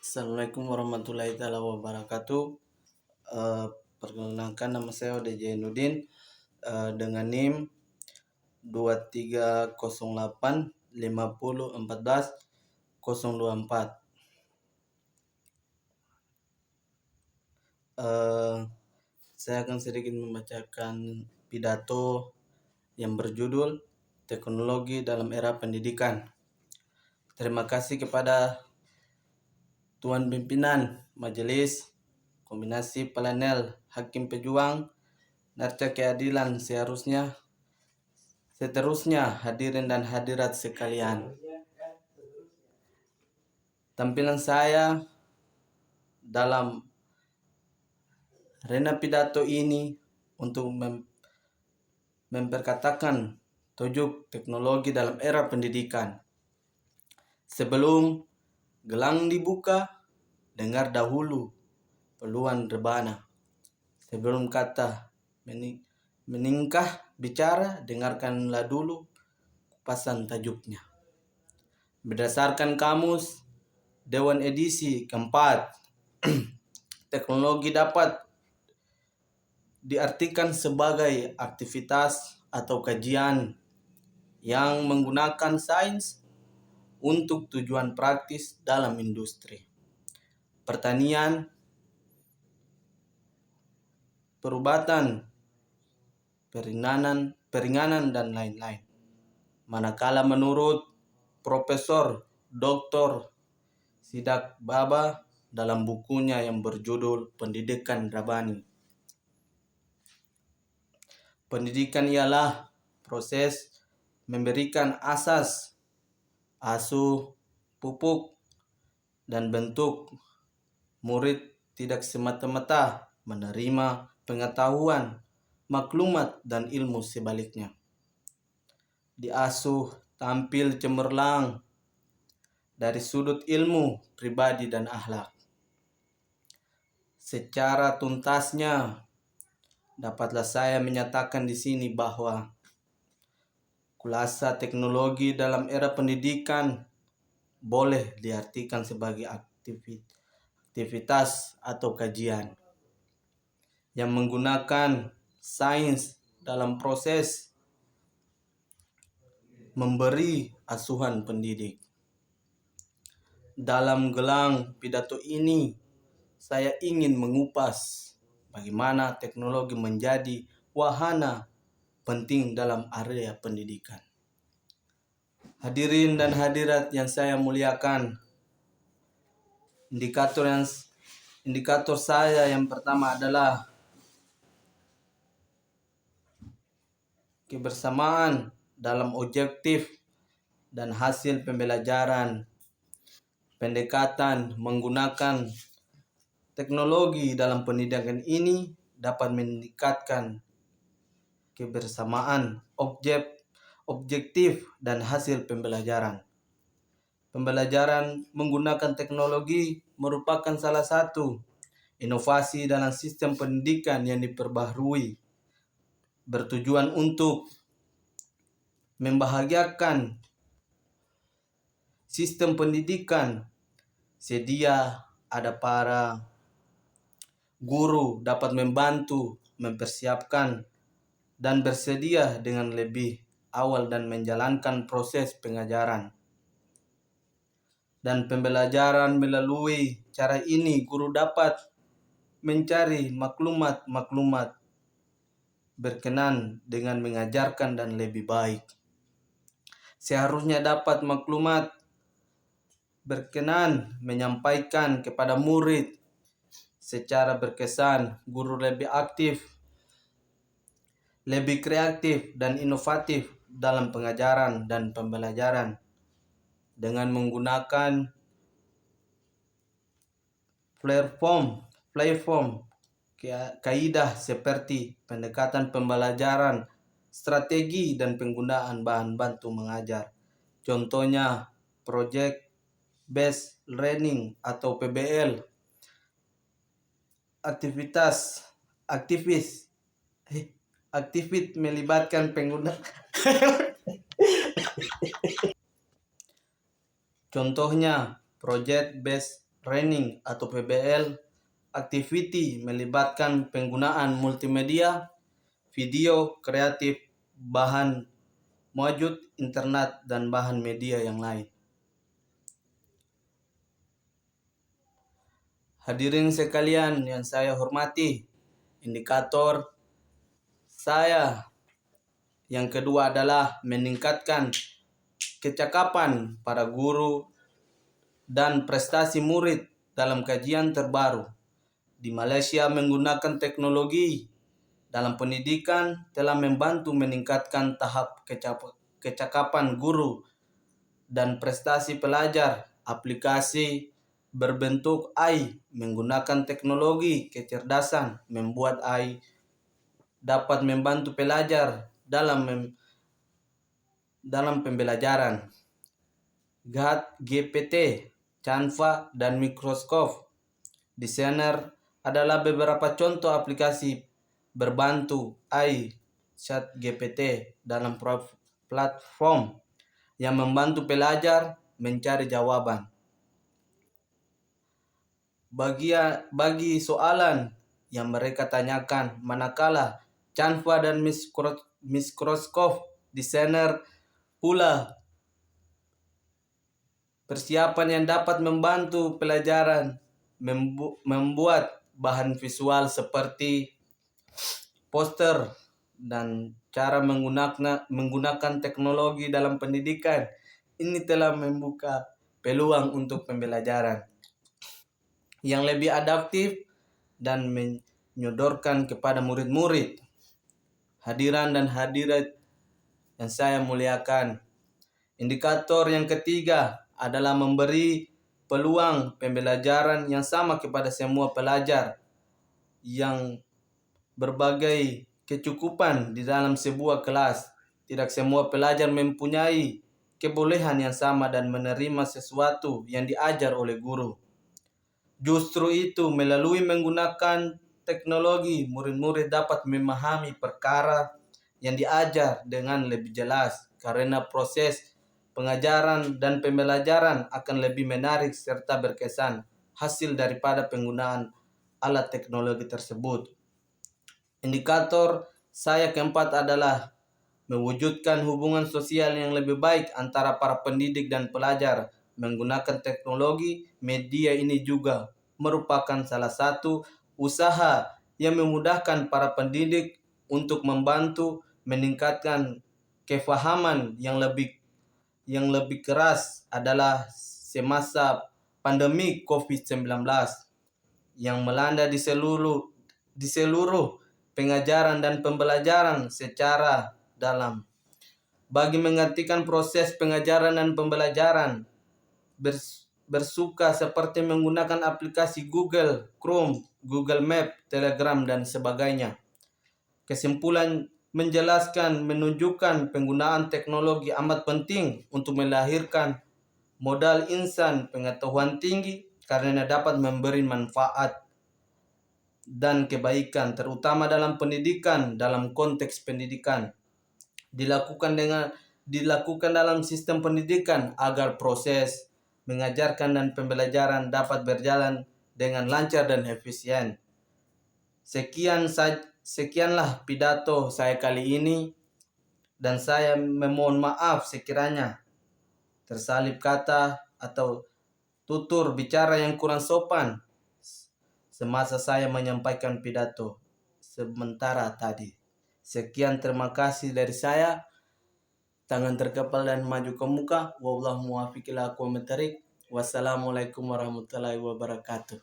Assalamualaikum warahmatullahi taala wabarakatuh. Perkenalkan, nama saya Ode Jainuddin dengan NIM 23085014 saya akan sedikit membacakan pidato yang berjudul Teknologi dalam Era Pendidikan. Terima kasih kepada Tuan Pimpinan Majelis, Kombinasi Panel Hakim Pejuang, Narca Keadilan seterusnya hadirin dan hadirat sekalian. Tampilan saya dalam rena pidato ini untuk memperkatakan tajuk teknologi dalam era pendidikan. Sebelum gelang dibuka, dengar dahulu peluang rebana. Sebelum kata meningkah bicara, dengarkanlah dulu kupasan tajuknya. Berdasarkan kamus Dewan edisi keempat, teknologi dapat diartikan sebagai aktivitas atau kajian yang menggunakan sains untuk tujuan praktis dalam industri, pertanian, perubatan, peringanan dan lain-lain. Manakala menurut Profesor Dr. Sidak Baba dalam bukunya yang berjudul Pendidikan Rabani, pendidikan ialah proses memberikan asas, asuh, pupuk, dan bentuk murid tidak semata-mata menerima pengetahuan, maklumat, dan ilmu sebaliknya. Diasuh tampil cemerlang dari sudut ilmu, pribadi, dan akhlak. Secara tuntasnya dapatlah saya menyatakan di sini bahwa kulasa teknologi dalam era pendidikan boleh diartikan sebagai aktivitas atau kajian yang menggunakan sains dalam proses memberi asuhan pendidik. Dalam gelang pidato ini, saya ingin mengupas bagaimana teknologi menjadi wahana penting dalam area pendidikan. Hadirin dan hadirat yang saya muliakan, indikator saya yang pertama adalah kebersamaan dalam objektif dan hasil pembelajaran. Pendekatan menggunakan teknologi dalam pendidikan ini dapat meningkatkan kebersamaan objektif dan hasil pembelajaran. Pembelajaran menggunakan teknologi merupakan salah satu inovasi dalam sistem pendidikan yang diperbaharui, bertujuan untuk membahagiakan sistem pendidikan. Sedia ada para guru dapat membantu mempersiapkan dan bersedia dengan lebih awal dan menjalankan proses pengajaran dan pembelajaran. Melalui cara ini, guru dapat mencari maklumat berkenan dengan mengajarkan dan lebih baik. Seharusnya dapat maklumat berkenan menyampaikan kepada murid secara berkesan. Guru lebih aktif, lebih kreatif, dan inovatif dalam pengajaran dan pembelajaran dengan menggunakan platform kaidah seperti pendekatan pembelajaran, strategi, dan penggunaan bahan bantu mengajar. Contohnya Project Based Learning atau PBL. Aktivis melibatkan pengguna. Contohnya Project Based learning atau PBL, activity melibatkan penggunaan multimedia, video, kreatif, bahan wujud, internet, dan bahan media yang lain. Hadirin sekalian yang saya hormati, indikator saya yang kedua adalah meningkatkan kecakapan para guru dan prestasi murid dalam kajian terbaru. Di Malaysia, menggunakan teknologi dalam pendidikan telah membantu meningkatkan tahap kecakapan guru dan prestasi pelajar. Aplikasi berbentuk AI menggunakan teknologi kecerdasan membuat AI dapat membantu pelajar dalam pembelajaran. GPT, Canva, dan Microsoft Designer adalah beberapa contoh aplikasi berbantu AI ChatGPT dalam platform yang membantu pelajar mencari jawaban. Bagi soalan yang mereka tanyakan, manakala Canva dan Microsoft Designer pula persiapan yang dapat membantu pelajaran membuat bahan visual seperti poster dan cara menggunakan teknologi dalam pendidikan. Ini telah membuka peluang untuk pembelajaran yang lebih adaptif dan menyodorkan kepada murid-murid. Hadiran dan hadirat yang saya muliakan, indikator yang ketiga adalah memberi peluang pembelajaran yang sama kepada semua pelajar yang berbagai kecukupan di dalam sebuah kelas. Tidak semua pelajar mempunyai kebolehan yang sama dan menerima sesuatu yang diajar oleh guru. Justru itu, melalui menggunakan teknologi, murid-murid dapat memahami perkara yang diajar dengan lebih jelas karena proses pengajaran dan pembelajaran akan lebih menarik serta berkesan hasil daripada penggunaan alat teknologi tersebut. Indikator saya keempat adalah mewujudkan hubungan sosial yang lebih baik antara para pendidik dan pelajar. Menggunakan teknologi, media ini juga merupakan salah satu usaha yang memudahkan para pendidik untuk membantu meningkatkan kefahaman yang lebih keras adalah semasa pandemi COVID-19 yang melanda di seluruh pengajaran dan pembelajaran secara dalam. Bagi mengartikan proses pengajaran dan pembelajaran bersuka seperti menggunakan aplikasi Google Chrome, Google Map, Telegram, dan sebagainya. Kesimpulan menjelaskan menunjukkan penggunaan teknologi amat penting untuk melahirkan modal insan pengetahuan tinggi karena dapat memberi manfaat dan kebaikan terutama dalam pendidikan. Dalam konteks pendidikan dilakukan dalam sistem pendidikan agar proses mengajarkan dan pembelajaran dapat berjalan dengan lancar dan efisien. Sekianlah pidato saya kali ini, dan saya memohon maaf sekiranya tersalip kata atau tutur bicara yang kurang sopan semasa saya menyampaikan pidato sementara tadi. Sekian, terima kasih dari saya. Tangan terkepal dan maju ke muka. Wallahu muwaffiq ila aqwamit thariq. Wassalamualaikum warahmatullahi wabarakatuh.